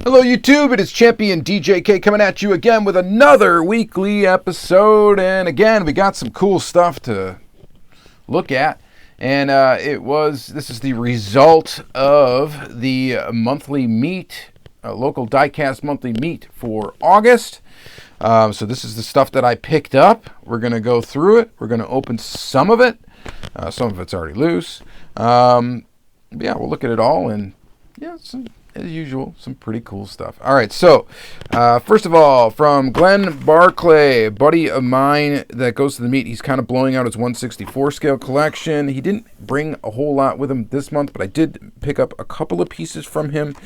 Hello YouTube, it is Championdjk coming at you again with another weekly episode, and again we got some cool stuff to look at, and this is the result of the monthly meet, local Diecast monthly meet for August. So this is the stuff that I picked up. We're going to go through it. We're going to open some of it. Some of it's already loose. Yeah, we'll look at it all, and yeah, as usual, some pretty cool stuff. All right, so first of all, from Glenn Barclay, a buddy of mine that goes to the meet. He's kind of blowing out his 1/64 scale collection. He didn't bring a whole lot with him this month, but I did pick up a couple of pieces from him.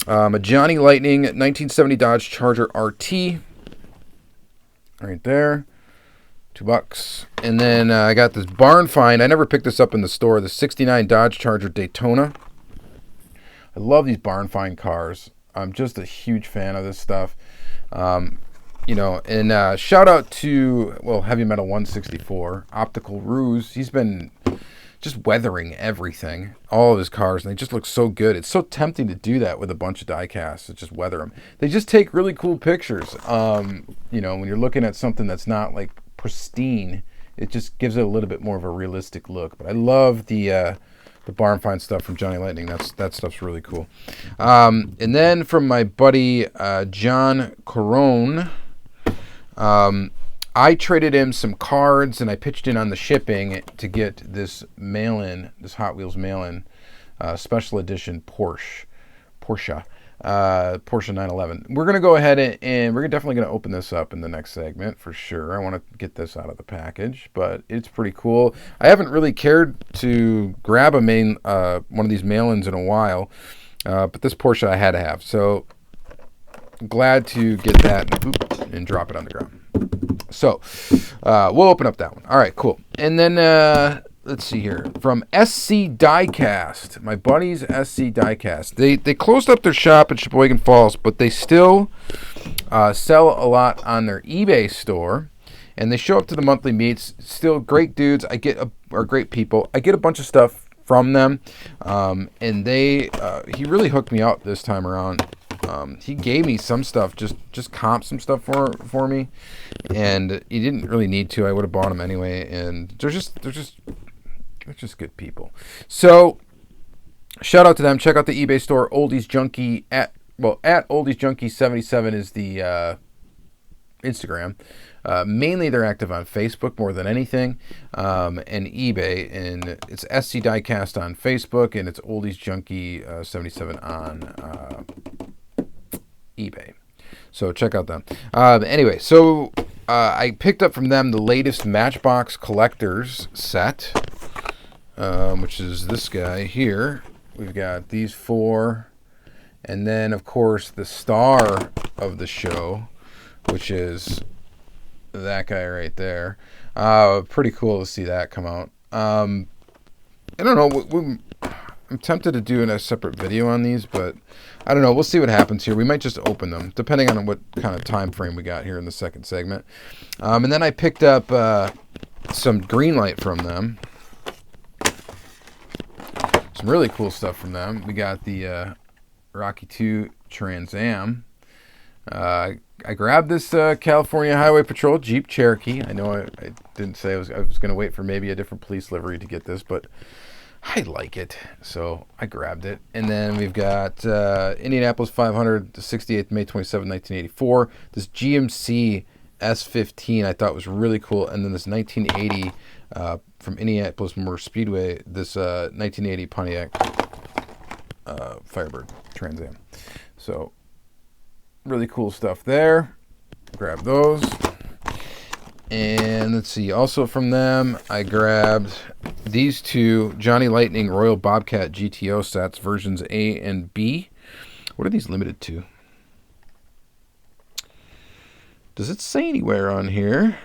A Johnny Lightning 1970 Dodge Charger RT, right there, $2. And then I got this barn find. I never picked this up in the store. The 69 Dodge Charger Daytona. I love these barn find cars. I'm just a huge fan of this stuff. And shout out to, Heavy Metal 164, Optical Ruse. He's been just weathering everything, all of his cars, and they just look so good. It's so tempting to do that with a bunch of die-casts, to just weather them. They just take really cool pictures. When you're looking at something that's not like pristine, it just gives it a little bit more of a realistic look. But I love the barn find stuff from Johnny Lightning. That stuff's really cool. And then from my buddy John Corone, I traded him some cards and I pitched in on the shipping to get this mail-in, this Hot Wheels mail-in, special edition Porsche 911. We're going to go ahead and we're definitely going to open this up in the next segment for sure. I want to get this out of the package, but it's pretty cool. I haven't really cared to grab one of these mail-ins in a while, but this Porsche I had to have. So glad to get that and drop it on the ground. So we'll open up that one. All right, cool. And then let's see here. From SC Diecast, my buddies SC Diecast. They closed up their shop in Sheboygan Falls, but they still sell a lot on their eBay store, and they show up to the monthly meets. Still great dudes. Are great people. I get a bunch of stuff from them, and he really hooked me up this time around. He gave me some stuff, just comped some stuff for me, and he didn't really need to. I would have bought them anyway, and they're just good people. So shout out to them. Check out the eBay store, Oddities at Oddities77 is the Instagram. Mainly they're active on Facebook more than anything, and eBay, and it's SC Diecast on Facebook, and it's Oddiesjunkie77 on eBay. So check out them. Anyway, so I picked up from them the latest Matchbox collectors set, which is this guy here. We've got these four, and then of course the star of the show, which is that guy right there. Pretty cool to see that come out. I don't know. I'm tempted to do a separate video on these, but I don't know. We'll see what happens here. We might just open them, depending on what kind of time frame we got here in the second segment. And then I picked up some Greenlight from them. Some really cool stuff from them. We got the Rocky II Trans Am. I grabbed this California Highway Patrol Jeep Cherokee. I know I didn't say I was going to wait for maybe a different police livery to get this, but I like it, so I grabbed it. And then we've got Indianapolis 500, the 68th May 27, 1984. This GMC S15 I thought was really cool. And then this 1980 from Indianapolis Motor Speedway, this 1980 Pontiac Firebird Trans Am. So really cool stuff there. Grab those. And let's see, also from them, I grabbed these two Johnny Lightning Royal Bobcat GTO sets, versions A and B. What are these limited to? Does it say anywhere on here?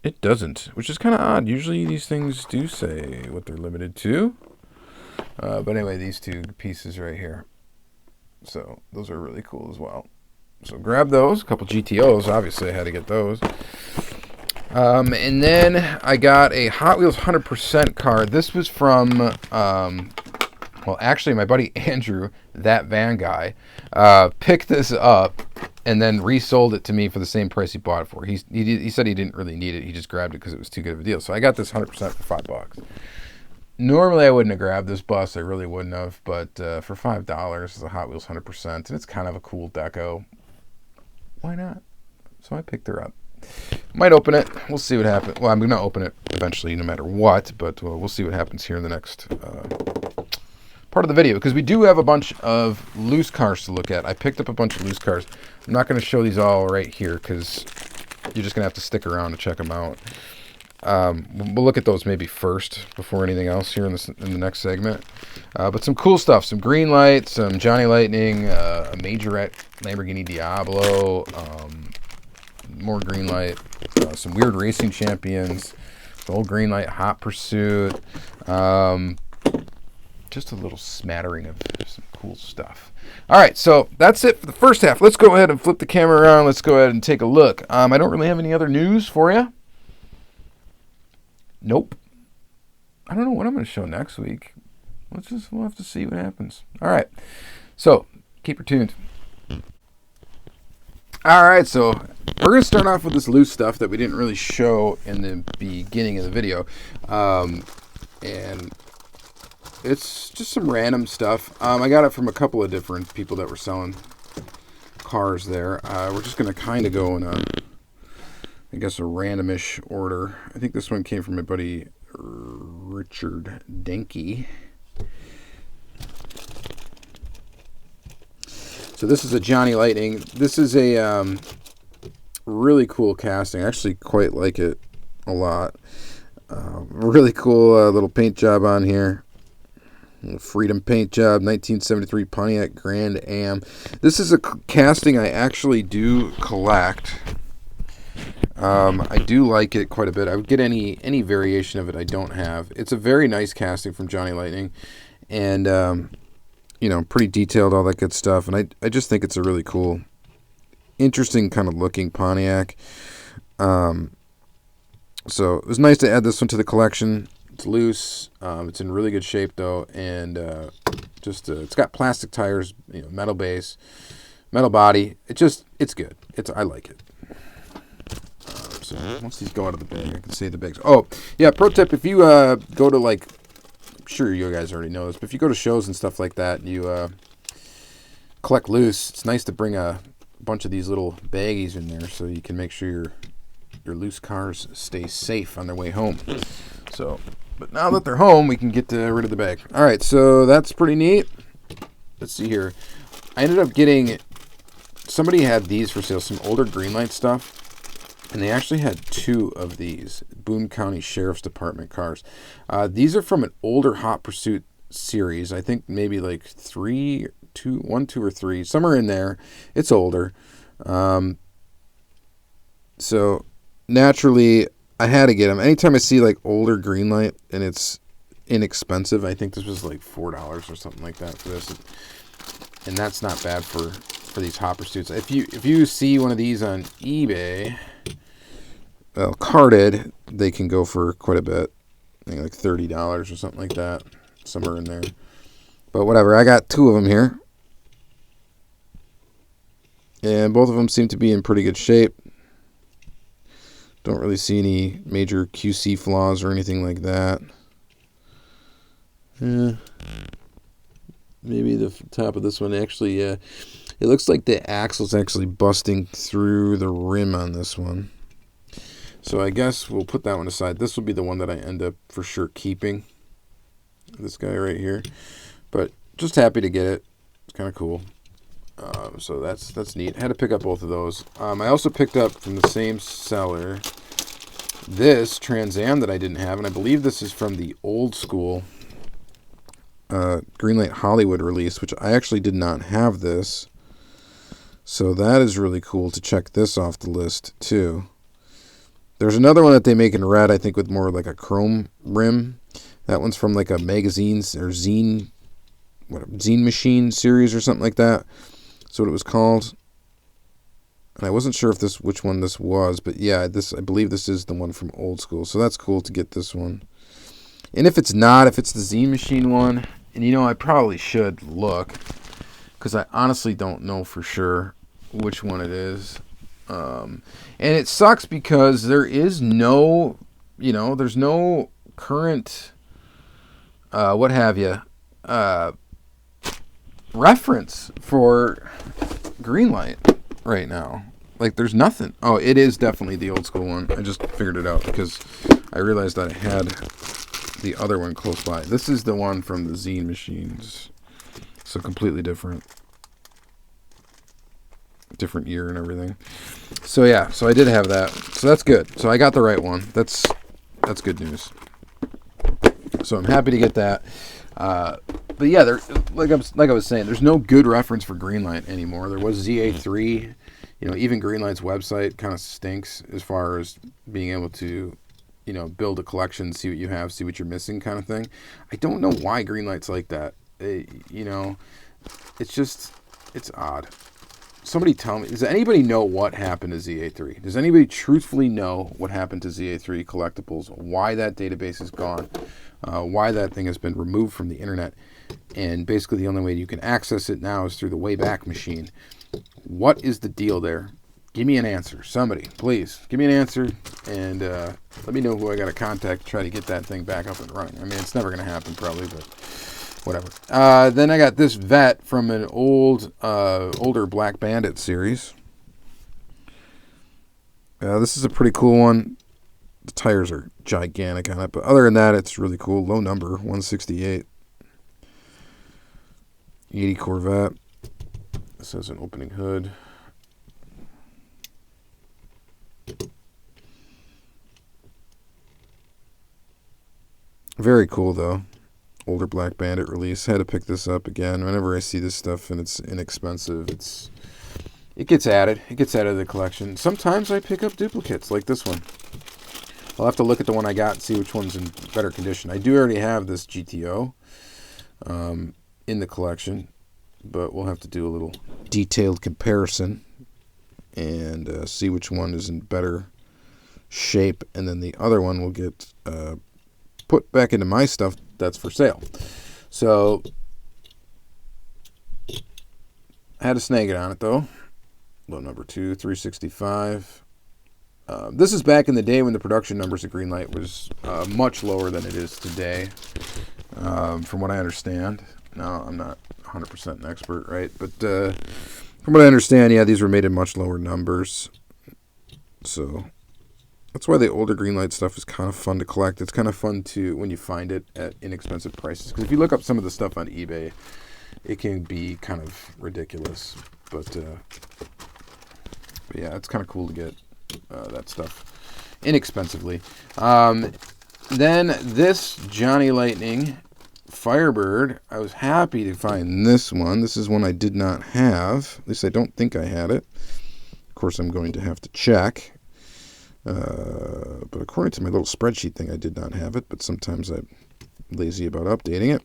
It doesn't, which is kind of odd. Usually these things do say what they're limited to. But anyway, these two pieces right here. So those are really cool as well. So grab those, a couple GTOs, obviously I had to get those. And then I got a Hot Wheels 100% card. This was from Well, actually, my buddy Andrew, that van guy, picked this up and then resold it to me for the same price he bought it for. He said he didn't really need it. He just grabbed it because it was too good of a deal. So I got this 100% for $5. Normally, I wouldn't have grabbed this bus. I really wouldn't have. But for $5, it's a Hot Wheels 100%. And it's kind of a cool deco. Why not? So I picked her up. Might open it. We'll see what happens. Well, I'm going to open it eventually no matter what. But we'll see what happens here in the next part of the video. Because we do have a bunch of loose cars to look at. I picked up a bunch of loose cars. I'm not going to show these all right here because you're just going to have to stick around to check them out. We'll look at those maybe first before anything else here in the next segment. But some cool stuff, some Greenlight, some Johnny Lightning, a Majorette Lamborghini Diablo, more Greenlight, some weird racing champions, the old Greenlight Hot Pursuit, just a little smattering of some cool stuff. All right, so that's it for the first half. Let's go ahead and flip the camera around. Let's go ahead and take a look. I don't really have any other news for you. Nope. I don't know what I'm going to show next week. We'll have to see what happens. All right. So, keep her tuned. All right, so we're going to start off with this loose stuff that we didn't really show in the beginning of the video. And it's just some random stuff. I got it from a couple of different people that were selling cars there. We're just going to kind of go in a randomish order. I think this one came from my buddy Richard Denke. So this is a Johnny Lightning. This is a really cool casting. I actually quite like it a lot. Really cool little paint job on here. Freedom paint job, 1973 Pontiac Grand Am. This is a casting I actually do collect. I do like it quite a bit. I would get any variation of it I don't have. It's a very nice casting from Johnny Lightning, and pretty detailed, all that good stuff. And I just think it's a really cool, interesting kind of looking Pontiac. So it was nice to add this one to the collection. It's loose. It's in really good shape though, and it's got plastic tires, metal base, metal body. It's good. I like it. So once these go out of the bag, I can see the bags. Oh, yeah, pro tip, if you go to, I'm sure you guys already know this, but if you go to shows and stuff like that, and you collect loose, it's nice to bring a bunch of these little baggies in there so you can make sure your loose cars stay safe on their way home. So, but now that they're home, we can get rid of the bag. All right, so that's pretty neat. Let's see here. I ended up getting, somebody had these for sale, some older Greenlight stuff. And they actually had 2 of these Boone County Sheriff's Department cars. These are from an older Hot Pursuit series. I think maybe like 1, 2, or 3, somewhere in there. It's older. So naturally, I had to get them. Anytime I see like older Greenlight and it's inexpensive, I think this was like $4 or something like that for this. And that's not bad for these Hot Pursuits. If you see one of these on eBay, well, carded, they can go for quite a bit. I think like $30 or something like that, somewhere in there. But whatever, I got 2 of them here. And both of them seem to be in pretty good shape. Don't really see any major QC flaws or anything like that. Maybe the top of this one actually, it looks like the axle's actually busting through the rim on this one. So I guess we'll put that one aside. This will be the one that I end up for sure keeping. This guy right here. But just happy to get it. It's kind of cool. So that's neat. I had to pick up both of those. I also picked up from the same seller this Trans Am that I didn't have. And I believe this is from the old school Greenlight Hollywood release, which I actually did not have this. So that is really cool to check this off the list too. There's another one that they make in red, I think, with more like a chrome rim. That one's from like a magazines or zine machine series or something like that. That's what it was called. And I wasn't sure which one this was, but yeah, I believe this is the one from old school. So that's cool to get this one. And if it's not, if it's the zine machine one, And you know, I probably should look, because I honestly don't know for sure which one it is. And it sucks because there is no, there's no current, what have you, reference for Greenlight right now. Like, there's nothing. Oh, it is definitely the old school one. I just figured it out because I realized that I had the other one close by. This is the one from the zine machines. So completely different. Different year and everything. So yeah, so I did have that. So that's good. So I got the right one. That's good news. So I'm happy to get that. But yeah, there, like I was saying, there's no good reference for Greenlight anymore. There was ZA3. Even Greenlight's website kind of stinks as far as being able to, build a collection, see what you have, see what you're missing kind of thing. I don't know why Greenlight's like that. It's odd. Somebody tell me, does anybody know what happened to ZA3? Does anybody truthfully know what happened to ZA3 Collectibles? Why that database is gone? Why that thing has been removed from the internet? And basically the only way you can access it now is through the Wayback Machine. What is the deal there? Give me an answer. Somebody, please. Give me an answer and let me know who I got to contact to try to get that thing back up and running. I mean, it's never going to happen probably, but whatever. Then I got this vet from an older Black Bandit series. This is a pretty cool one. The tires are gigantic on it, but other than that, it's really cool. Low number, 168. 80 Corvette. This has an opening hood. Very cool, though. Older Black Bandit release. Had to pick this up again. Whenever I see this stuff and it's inexpensive, it gets added. It gets added to the collection. Sometimes I pick up duplicates like this one. I'll have to look at the one I got and see which one's in better condition. I do already have this GTO in the collection, but we'll have to do a little detailed comparison and see which one is in better shape, and then the other one will get put back into my stuff that's for sale. So I had to snag it on it though. Low number 2, 365. This is back in the day when the production numbers of Greenlight was much lower than it is today, from what I understand. Now, I'm not 100% an expert, right? But from what I understand, yeah, these were made in much lower numbers. So that's why the older Greenlight stuff is kind of fun to collect. It's kind of fun to when you find it at inexpensive prices. Because if you look up some of the stuff on eBay, it can be kind of ridiculous. But yeah, it's kind of cool to get that stuff inexpensively. Then this Johnny Lightning Firebird, I was happy to find this one. This is one I did not have. At least I don't think I had it. Of course, I'm going to have to check. But according to my little spreadsheet thing, I did not have it. But sometimes I'm lazy about updating it.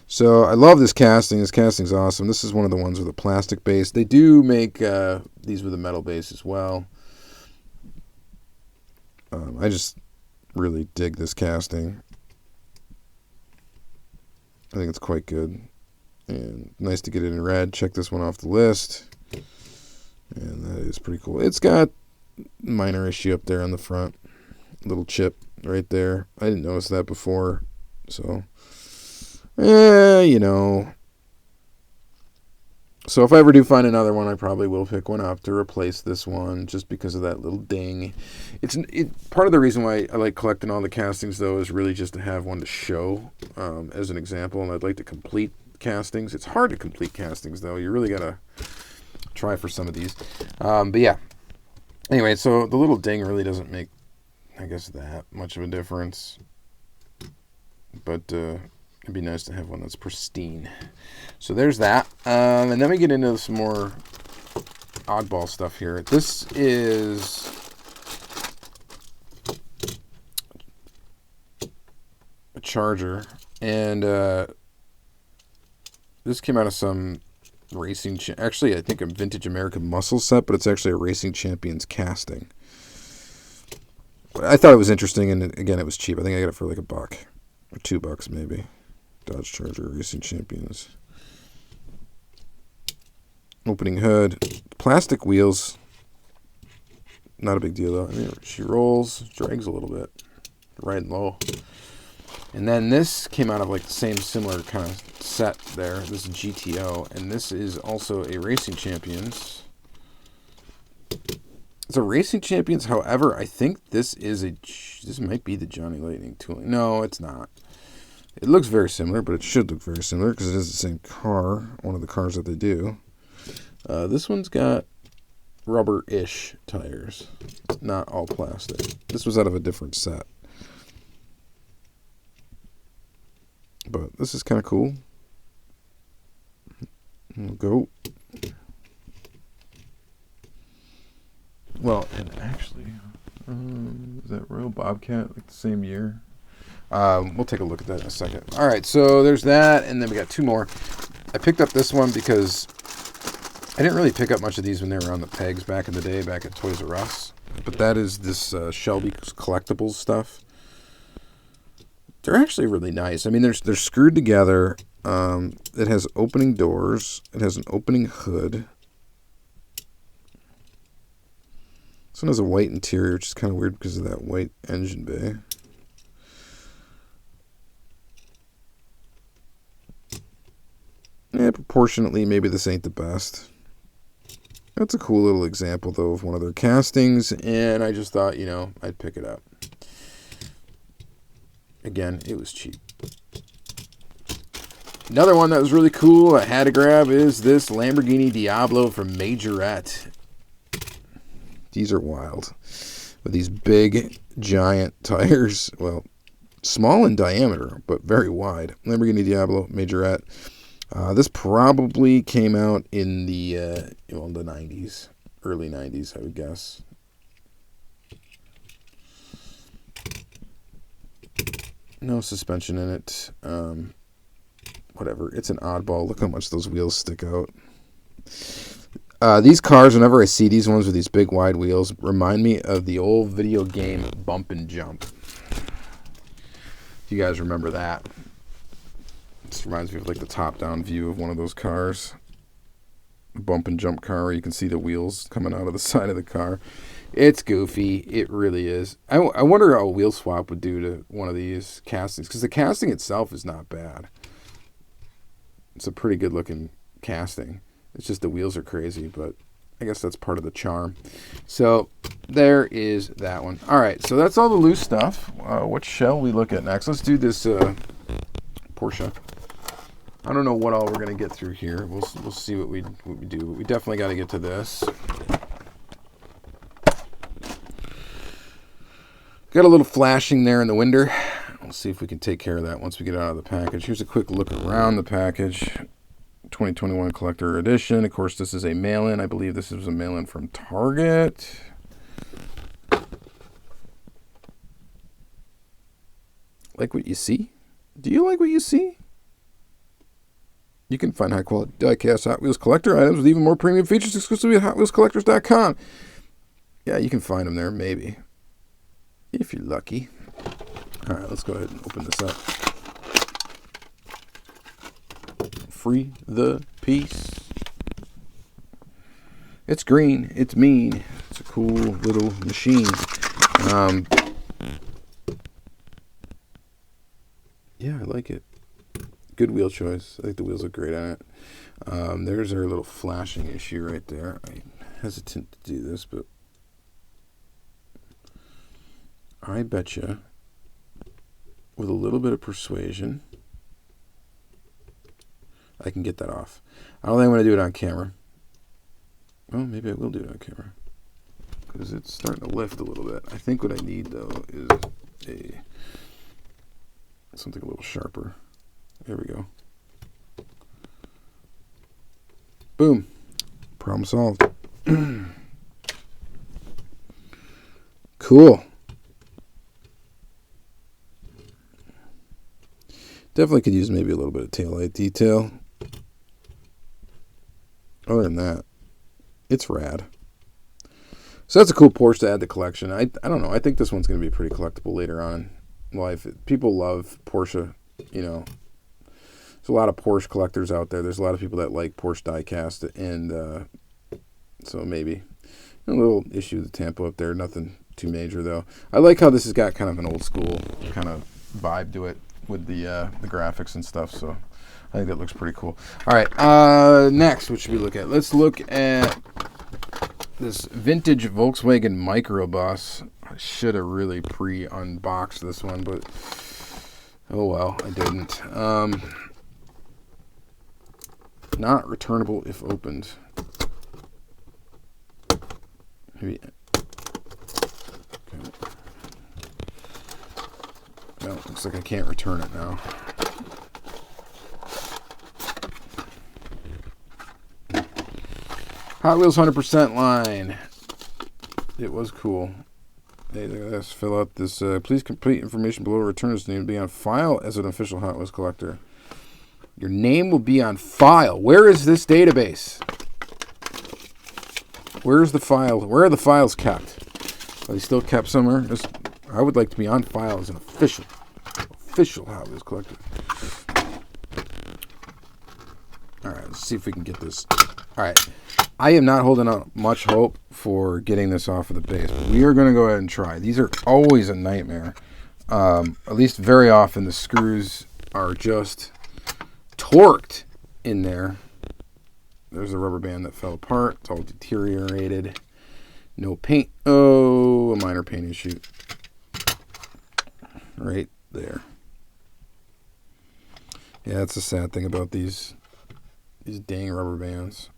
So I love this casting. This casting's awesome. This is one of the ones with a plastic base. They do make these with a metal base as well. I just really dig this casting. I think it's quite good. And nice to get it in red. Check this one off the list. And that is pretty cool. It's got minor issue up there on the front. Little chip right there. I didn't notice that before. So, So if I ever do find another one, I probably will pick one up to replace this one just because of that little ding. Part of the reason why I like collecting all the castings, though, is really just to have one to show as an example, and I'd like to complete castings. It's hard to complete castings, though. You really got to try for some of these. But yeah. Anyway, so the little ding really doesn't make, I guess, that much of a difference. But it'd be nice to have one that's pristine. So there's that. And then we get into some more oddball stuff here. This is a Charger. And this came out of some racing... Actually, I think a vintage American muscle set, but it's actually a Racing Champions casting. But I thought it was interesting, and again, it was cheap. I think I got it for like $1 or $2 maybe. Dodge Charger Racing Champions. Opening hood. Plastic wheels. Not a big deal, though. I mean, she rolls, drags a little bit. Riding low. And then this came out of like the same similar kind of set there. This is GTO. And this is also a Racing Champions. It's a Racing Champions. However, I think this might be the Johnny Lightning tooling. No, it's not. It looks very similar, but it should look very similar because it is the same car. One of the cars that they do. This one's got rubber-ish tires. It's not all plastic. This was out of a different set. But this is kind of cool. We'll go. Well, and actually, is that Royal Bobcat like the same year? We'll take a look at that in a second. All right, so there's that, and then we got two more. I picked up this one because I didn't really pick up much of these when they were on the pegs back in the day, back at Toys R Us. But that is this Shelby Collectibles stuff. They're actually really nice. I mean, they're screwed together. It has opening doors. It has an opening hood. This one has a white interior, which is kind of weird because of that white engine bay. Yeah, proportionately, maybe this ain't the best. That's a cool little example, though, of one of their castings, and I just thought, you know, I'd pick it up. Again, it was cheap. Another one that was really cool I had to grab is this Lamborghini Diablo from Majorette. These are wild. With these big, giant tires. Well, small in diameter, but very wide. Lamborghini Diablo, Majorette. This probably came out in the 90s. Early 90s, I would guess. No suspension in it. Whatever. It's an oddball. Look how much those wheels stick out. These cars, whenever I see these ones with these big wide wheels, remind me of the old video game Bump and Jump. If you guys remember that. This reminds me of like the top-down view of one of those cars. Bump and Jump car where you can see the wheels coming out of the side of the car. It's goofy. It really is. I wonder how a wheel swap would do to one of these castings, because the casting itself is not bad. It's a pretty good-looking casting. It's just the wheels are crazy, but I guess that's part of the charm. So there is that one. All right, so that's all the loose stuff. What shall we look at next? Let's do this Porsche. I don't know what all we're going to get through here. We'll see what we do, but we definitely got to get to this. Got a little flashing there in the window. We'll see if we can take care of that once we get out of the package. Here's a quick look around the package. 2021 collector edition. Of course, this is a mail-in. I believe this is a mail-in from Target. Like what you see? Do you like what you see? You can find high-quality die-cast Hot Wheels collector items with even more premium features exclusively at HotWheelsCollectors.com. Yeah, you can find them there, maybe. If you're lucky. All right, let's go ahead and open this up. Free the piece. It's green. It's mean. It's a cool little machine. Yeah, I like it. Good wheel choice. I think the wheels look great on it. There's our little flashing issue right there. I'm hesitant to do this, but I betcha with a little bit of persuasion I can get that off. I don't think I'm going to do it on camera. Well, maybe I will do it on camera because it's starting to lift a little bit. I think what I need, though, is something a little sharper. There we go. Boom. Problem solved. Cool. Definitely could use maybe a little bit of taillight detail. Other than that, it's rad. So that's a cool Porsche to add to the collection. I don't know. I think this one's going to be pretty collectible later on in life. People love Porsche, you know. there's a lot of Porsche collectors out there. There's a lot of people that like Porsche diecast, and so maybe a little issue with the Tampo up there. Nothing too major though. I like how this has got kind of an old school kind of vibe to it with the graphics and stuff. So I think that looks pretty cool. All right, next, what should we look at? Let's look at this vintage Volkswagen Microbus. I should have really pre-unboxed this one, but oh well, I didn't. Not returnable if opened. Maybe. Okay. No, looks like I can't return it now. Hot Wheels 100% line. It was cool. Hey, look at this. Fill out this. Please complete information below. Returns need to be on file as an official Hot Wheels collector. Your name will be on file. Where is this database? Where's the file? Where are the files kept? Are they still kept somewhere? I would like to be on file as an official Hot Wheels collector. All right, let's see if we can get this. All right. I am not holding out much hope for getting this off of the base, but we are going to go ahead and try. These are always a nightmare. At least very often the screws are just torqued in there. There's a rubber band that fell apart. It's all deteriorated. No paint. Oh, a minor paint issue. Right there. Yeah, that's the sad thing about these dang rubber bands.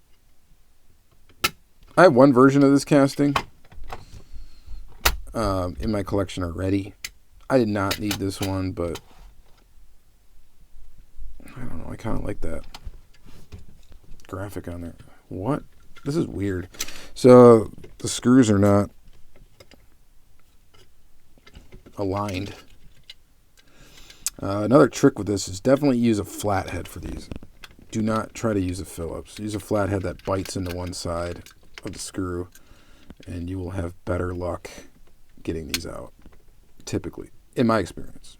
I have one version of this casting in my collection already. I did not need this one, but I don't know. I kind of like that graphic on there. What? This is weird. So the screws are not aligned. Another trick with this is definitely use a flathead for these. Do not try to use a Phillips. Use a flathead that bites into one side of the screw, and you will have better luck getting these out, typically, in my experience.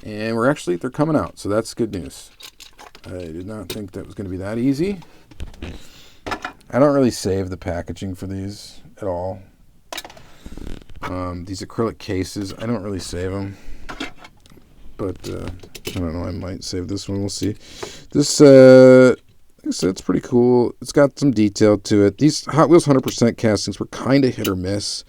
And they're coming out, so that's good news. I did not think that was going to be that easy. I don't really save the packaging for these at all. These acrylic cases, I don't really save them, but I don't know, I might save this one. We'll see. This like I said, it's pretty cool. It's got some detail to it. These Hot Wheels 100% castings were kind of hit or miss.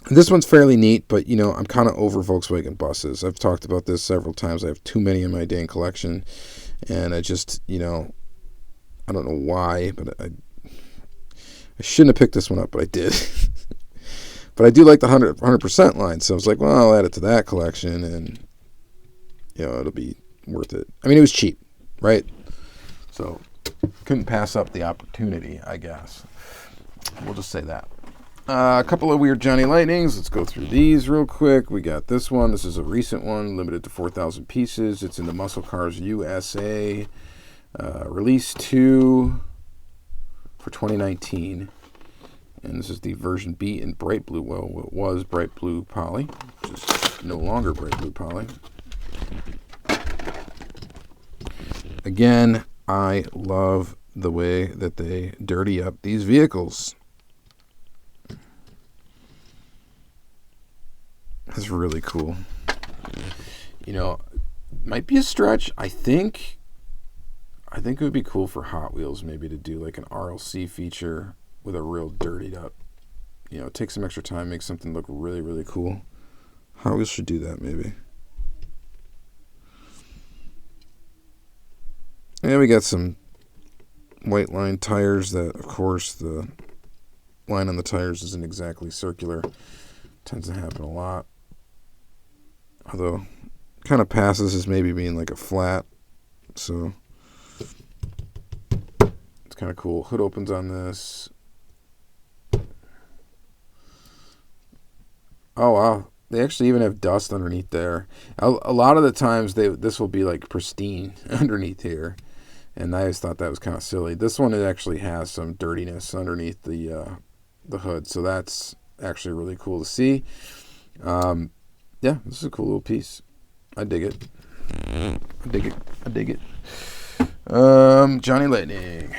This one's fairly neat, but, I'm kind of over Volkswagen buses. I've talked about this several times. I have too many in my dang collection, and I just, I don't know why, but I shouldn't have picked this one up, but I did. But I do like the 100% line, so I was like, well, I'll add it to that collection, and, it'll be worth it. I mean, it was cheap. Right? So, couldn't pass up the opportunity, I guess. We'll just say that. A couple of weird Johnny Lightnings. Let's go through these real quick. We got this one. This is a recent one, limited to 4,000 pieces. It's in the Muscle Cars USA. Release 2 for 2019. And this is the version B in bright blue. Well, it was bright blue poly, which is no longer bright blue poly. Again, I love the way that they dirty up these vehicles. That's really cool. Might be a stretch. I think it would be cool for Hot Wheels maybe to do like an RLC feature with a real dirtied up. Take some extra time, make something look really, really cool. Hot Wheels should do that maybe. And we got some white line tires that, of course, the line on the tires isn't exactly circular. Tends to happen a lot. Although, kind of passes as maybe being like a flat. So, it's kind of cool. Hood opens on this. Oh, wow. They actually even have dust underneath there. A lot of the times, this will be like pristine underneath here. And I always thought that was kind of silly. This one, it actually has some dirtiness underneath the hood. So that's actually really cool to see. Yeah, this is a cool little piece. I dig it. I dig it. I dig it. Johnny Lightning.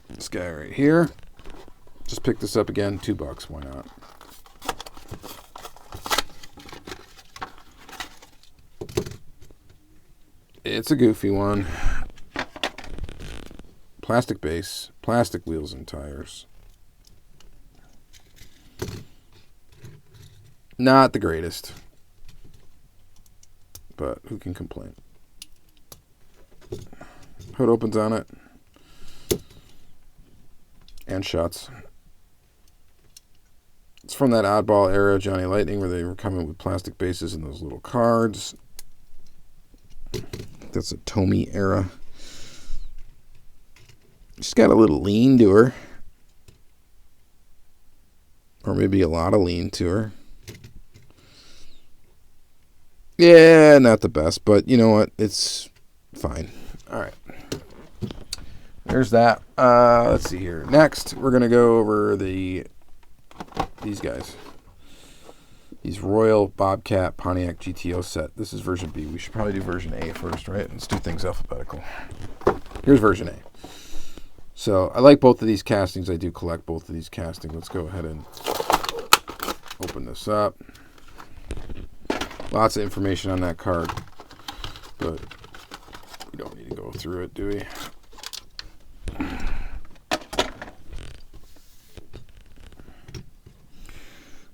This guy right here. Just picked this up again. $2. Why not? It's a goofy one. Plastic base, plastic wheels and tires. Not the greatest, but who can complain? Hood opens on it, and shuts. It's from that oddball era, Johnny Lightning, where they were coming with plastic bases and those little cards. That's a Tommy era. She's got a little lean to her. Or maybe a lot of lean to her. Yeah, not the best, but you know what? It's fine. All right. There's that. Let's see here. Next, we're going to go over these guys. These Royal Bobcat Pontiac GTO set. This is version B. We should probably do version A first, right? Let's do things alphabetical. Here's version A. So I like both of these castings. I do collect both of these castings. Let's go ahead and open this up. Lots of information on that card, but we don't need to go through it, do we?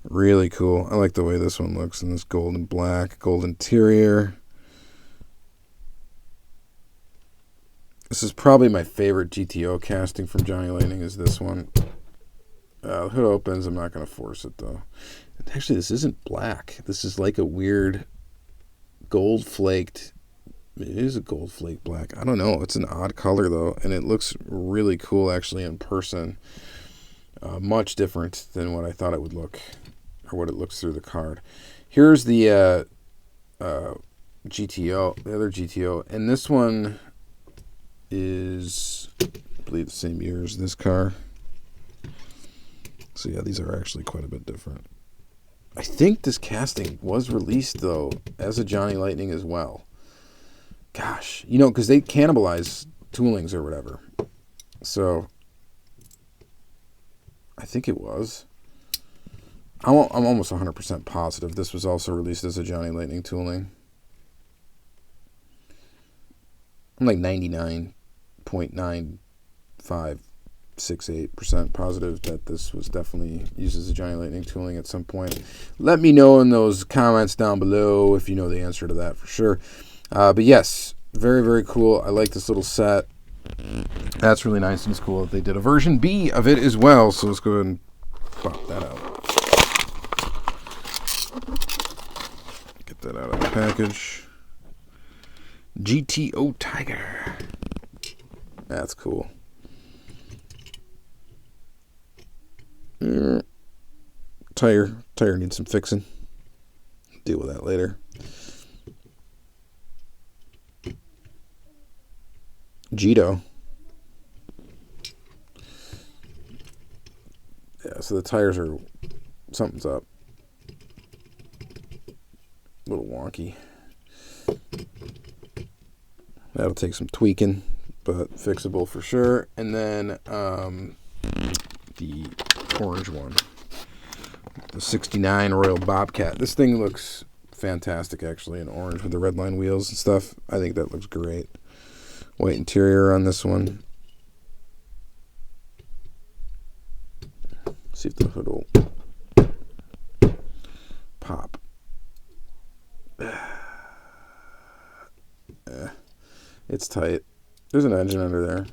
Really cool. I like the way this one looks in this gold and black, gold interior. This is probably my favorite GTO casting from Johnny Lightning is this one. The hood opens. I'm not going to force it, though. Actually, this isn't black. This is like a weird gold flaked. It is a gold flake black. I don't know. It's an odd color, though, and it looks really cool, actually, in person. Much different than what I thought it would look, or what it looks through the card. Here's the GTO, the other GTO, and this one is, I believe, the same year as this car. So yeah, these are actually quite a bit different. I think this casting was released, though, as a Johnny Lightning as well. Gosh, you know, because they cannibalize toolings or whatever. So I think it was. I'm almost 100% positive this was also released as a Johnny Lightning tooling. I'm like 99.9568% positive that this was definitely used as a Johnny Lightning tooling at some point. Let me know in those comments down below if you know the answer to that for sure. But yes, very, very cool. I like this little set. That's really nice, and it's cool that they did a version B of it as well. So let's go ahead and pop that out. Get that out of the package. GTO Tiger. That's cool. Tire needs some fixing. Deal with that later. Gito. Yeah, so the tires are, something's up. A little wonky. That'll take some tweaking, but fixable for sure. And then the orange one, the 69 Royal Bobcat. This thing looks fantastic, actually, in orange with the red line wheels and stuff. I think that looks great. White interior on this one. See if the hood will pop. It's tight. There's an engine under there.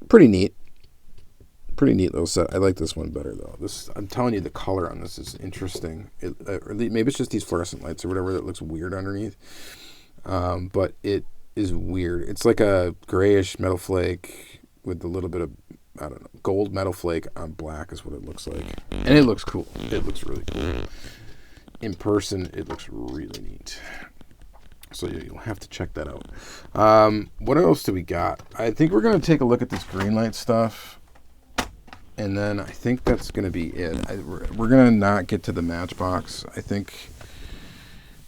Pretty neat. Pretty neat little set. I like this one better, though. This, I'm telling you, the color on this is interesting. Maybe it's just these fluorescent lights or whatever that looks weird underneath. But it is weird. It's like a grayish metal flake with a little bit of, I don't know, gold metal flake on black is what it looks like. And it looks cool. It looks really cool. In person, it looks really neat. So you'll have to check that out. What else do we got? I think we're going to take a look at this Greenlight stuff. And then I think that's going to be it. We're going to not get to the Matchbox. I think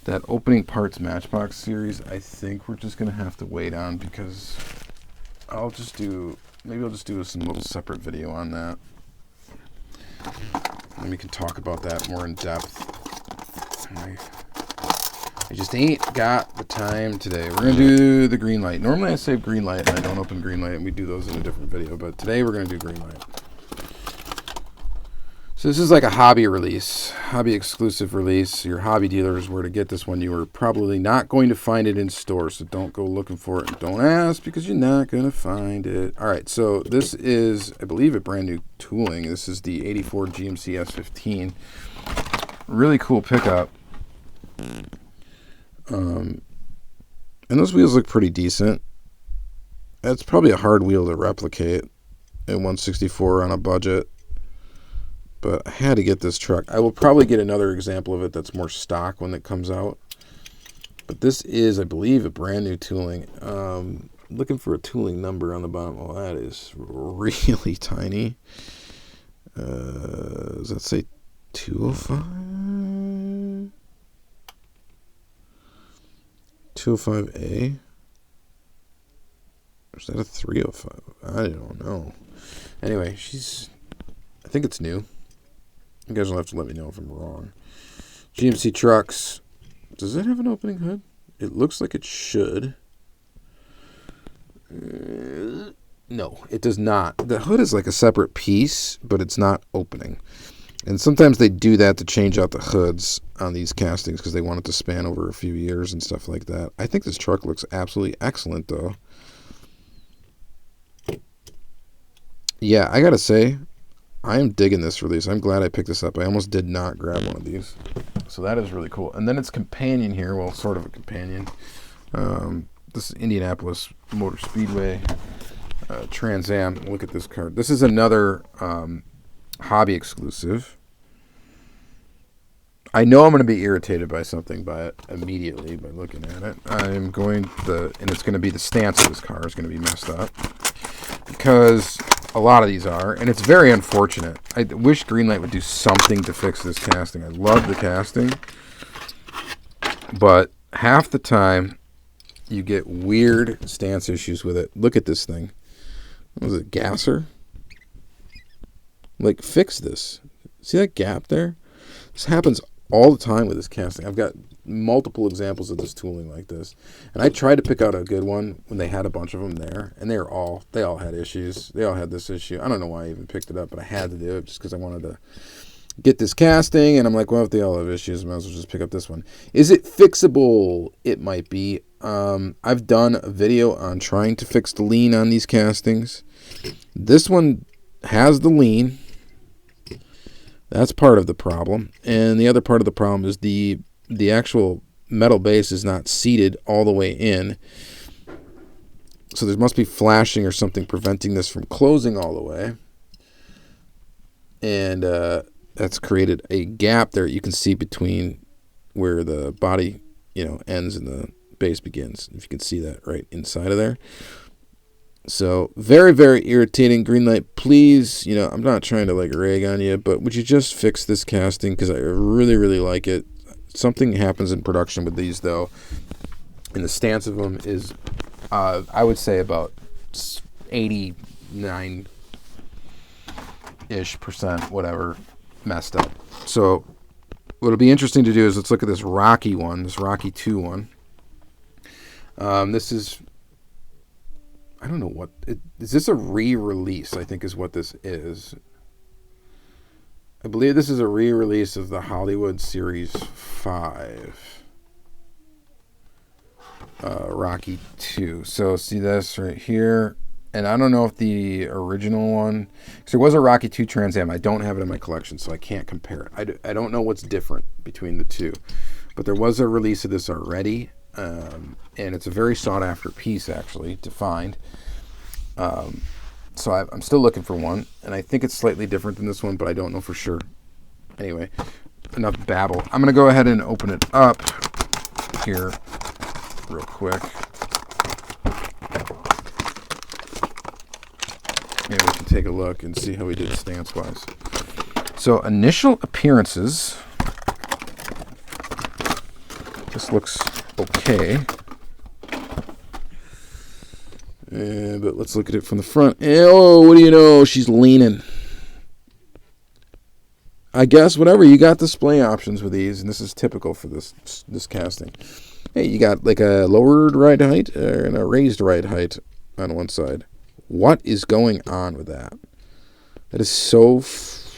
that opening parts Matchbox series, I think we're just going to have to wait on, because maybe I'll just do some little separate video on that. And we can talk about that more in depth. I just ain't got the time today. We're going to do the Greenlight. Normally I save Greenlight and I don't open Greenlight, and we do those in a different video. But today we're going to do Greenlight. So this is like a hobby release, hobby exclusive release. Your hobby dealers were to get this one, you are probably not going to find it in store. So don't go looking for it and don't ask, because you're not going to find it. All right, so this is, I believe, a brand new tooling. This is the 84 GMC S15. Really cool pickup. And those wheels look pretty decent. It's probably a hard wheel to replicate at 164 on a budget. But I had to get this truck. I will probably get another example of it that's more stock when it comes out. But this is, I believe, a brand new tooling. Looking for a tooling number on the bottom. Well, that is really tiny. Does that say 205? 205A? Or is that a 305? I don't know. Anyway, I think it's new. You guys will have to let me know if I'm wrong. GMC trucks. Does it have an opening hood? It looks like it should. No, it does not. The hood is like a separate piece, but it's not opening. And sometimes they do that to change out the hoods on these castings because they want it to span over a few years and stuff like that. I think this truck looks absolutely excellent, though. Yeah, I gotta say, I am digging this release. I'm glad I picked this up. I almost did not grab one of these. So that is really cool. And then its companion here, well, sort of a companion. This is Indianapolis Motor Speedway Trans Am. Look at this card. This is another hobby exclusive. I know I'm going to be irritated by something immediately by looking at it. And it's going to be the stance of this car is going to be messed up, because a lot of these are, and it's very unfortunate. I wish Greenlight would do something to fix this casting. I love the casting, but half the time you get weird stance issues with it. Look at this thing. What was it, gasser? Like, fix this. See that gap there? This happens all the time with this casting. I've got multiple examples of this tooling like this, and I tried to pick out a good one when they had a bunch of them there, and they all had issues. They all had this issue. I don't know why I even picked it up, but I had to do it just because I wanted to get this casting, and I'm like, well, if they all have issues, I might as well just pick up this one. Is it fixable? It might be. I've done a video on trying to fix the lean on these castings. This one has the lean. That's part of the problem. And the other part of the problem is the actual metal base is not seated all the way in. So there must be flashing or something preventing this from closing all the way. And that's created a gap there you can see between where the body, ends and the base begins. If you can see that right inside of there. So very, very irritating. Greenlight, please, I'm not trying to rag on you, but would you just fix this casting? Because I really, really like it. Something happens in production with these, though, and the stance of them is, I would say, about 89-ish%, whatever, messed up. So what'll be interesting to do is let's look at this Rocky one, this Rocky 2 one. This is, I don't know what, is this a re-release, I think is what this is. I believe this is a re-release of the Hollywood Series 5. Rocky 2. So see this right here. And I don't know if the original one, because there was a Rocky 2 Trans Am. I don't have it in my collection, so I can't compare it. I don't know what's different between the two. But there was a release of this already. And it's a very sought-after piece, actually, to find. So I'm still looking for one, and I think it's slightly different than this one, but I don't know for sure. Anyway, enough babble. I'm going to go ahead and open it up here real quick. Maybe we can take a look and see how he did stance-wise. So, initial appearances. This looks okay. But let's look at it from the front. Oh, what do you know? She's leaning. I guess whatever. You got display options with these, and this is typical for this casting. Hey, you got like a lowered ride height and a raised ride height on one side. What is going on with that? That is so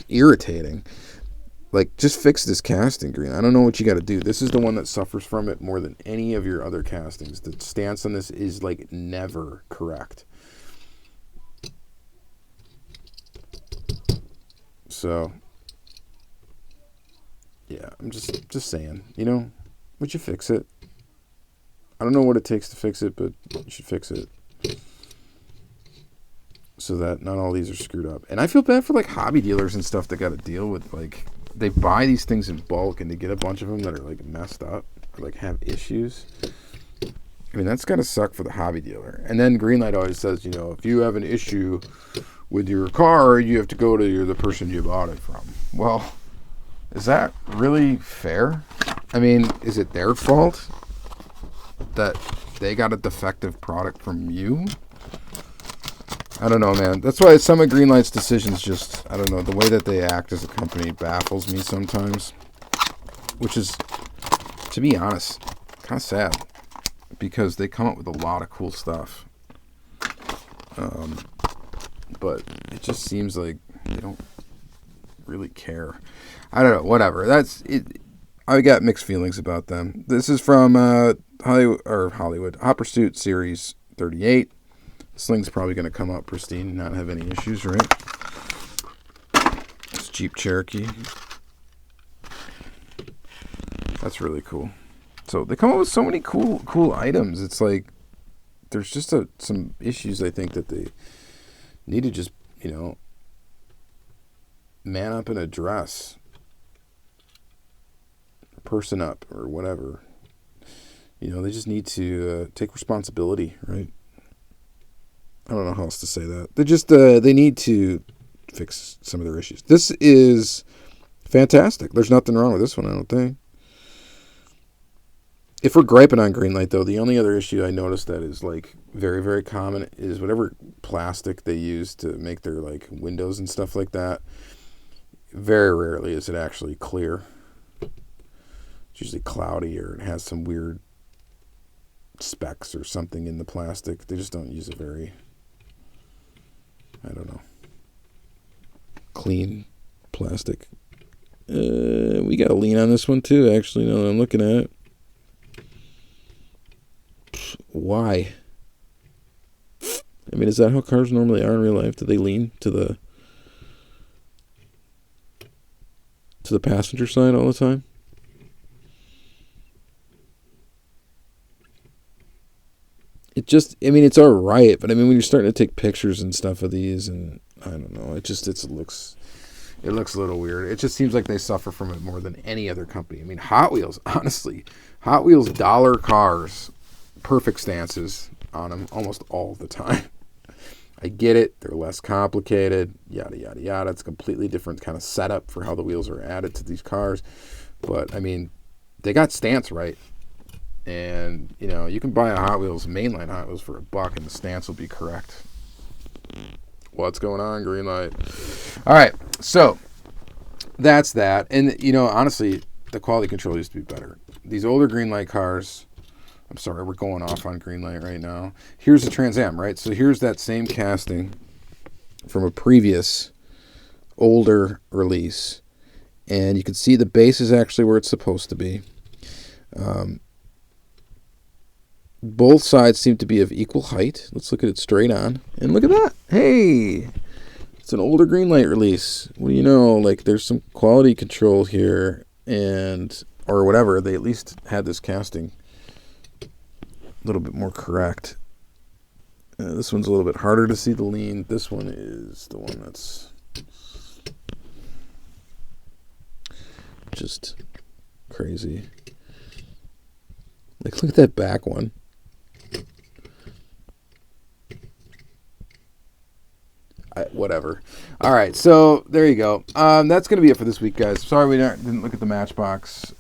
irritating. Like, just fix this casting, Green. I don't know what you got to do. This is the one that suffers from it more than any of your other castings. The stance on this is, like, never correct. So, yeah, I'm just saying, you know, would you fix it? I don't know what it takes to fix it, but you should fix it. So that not all these are screwed up. And I feel bad for, like, hobby dealers and stuff that got to deal with, like, they buy these things in bulk and they get a bunch of them that are, like, messed up or, like, have issues. I mean, that's got to suck for the hobby dealer. And then Greenlight always says, you know, if you have an issue with your car, you have to go to the person you bought it from. Well, is that really fair? I mean, is it their fault that they got a defective product from you? I don't know, man. That's why some of Greenlight's decisions just, I don't know, the way that they act as a company baffles me sometimes. Which is, to be honest, kind of sad. Because they come up with a lot of cool stuff. But it just seems like they don't really care. I don't know, whatever. That's it. I got mixed feelings about them. This is from Hollywood Hot Pursuit Series 38. This thing's probably going to come out pristine and not have any issues, right? It's Jeep Cherokee. That's really cool. So they come up with so many cool items. It's like there's just some issues I think that they need to just, you know, man up and address. Person up or whatever. You know, they just need to take responsibility, right? I don't know how else to say that. They need to fix some of their issues. This is fantastic. There's nothing wrong with this one, I don't think. If we're griping on Greenlight, though, the only other issue I noticed that is, like, very, very common is whatever plastic they use to make their, like, windows and stuff like that. Very rarely is it actually clear. It's usually cloudy or it has some weird specks or something in the plastic. They just don't use a very, I don't know, clean plastic. We got a lean on this one too, actually, now that I'm looking at it. Why? I mean, is that how cars normally are in real life? Do they lean to the passenger side all the time? It just, I mean, it's all right, but I mean, when you're starting to take pictures and stuff of these, and I don't know, it looks a little weird. It just seems like they suffer from it more than any other company. I mean, Hot Wheels, honestly, Hot Wheels dollar cars, perfect stances on them almost all the time. I get it, they're less complicated, yada, yada, yada. It's a completely different kind of setup for how the wheels are added to these cars. But, I mean, they got stance right. And, you know, you can buy a Hot Wheels, mainline Hot Wheels for $1 and the stance will be correct. What's going on, Greenlight? All right, so that's that. And, you know, honestly, the quality control used to be better. These older Greenlight cars, I'm sorry, we're going off on Greenlight right now. Here's the Trans Am, right? So here's that same casting from a previous older release. And you can see the base is actually where it's supposed to be. Both sides seem to be of equal height. Let's look at it straight on. And look at that. Hey, it's an older Greenlight release. What do you know? Like, there's some quality control here, or whatever. They at least had this casting a little bit more correct. This one's a little bit harder to see the lean. This one is the one that's just crazy. Like, look at that back one. whatever. All right, so there you go. That's going to be it for this week, guys. Sorry we didn't look at the Matchbox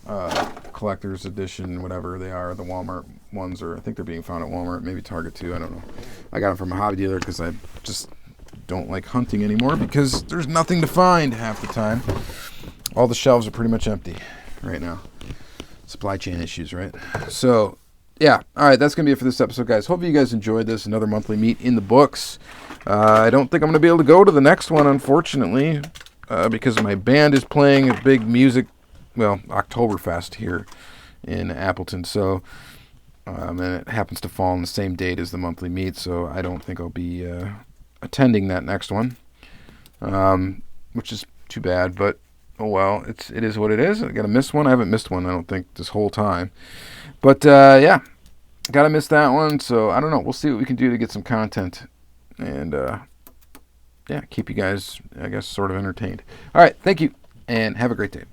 collector's edition, whatever they are. The Walmart ones, or I think they're being found at Walmart, maybe Target too. I don't know. I got them from a hobby dealer because I just don't like hunting anymore because there's nothing to find half the time. All the shelves are pretty much empty right now. Supply chain issues, right? So, yeah. All right, that's going to be it for this episode, guys. Hope you guys enjoyed this. Another monthly meet in the books. I don't think I'm going to be able to go to the next one, unfortunately, because my band is playing a big music, Oktoberfest here in Appleton. So, and it happens to fall on the same date as the monthly meet, so I don't think I'll be attending that next one, which is too bad, but oh well, it is what it is. I gotta miss one. I haven't missed one, I don't think, this whole time. But yeah, gotta miss that one. So I don't know. We'll see what we can do to get some content and yeah, keep you guys, I guess, sort of entertained. All right, thank you, and have a great day.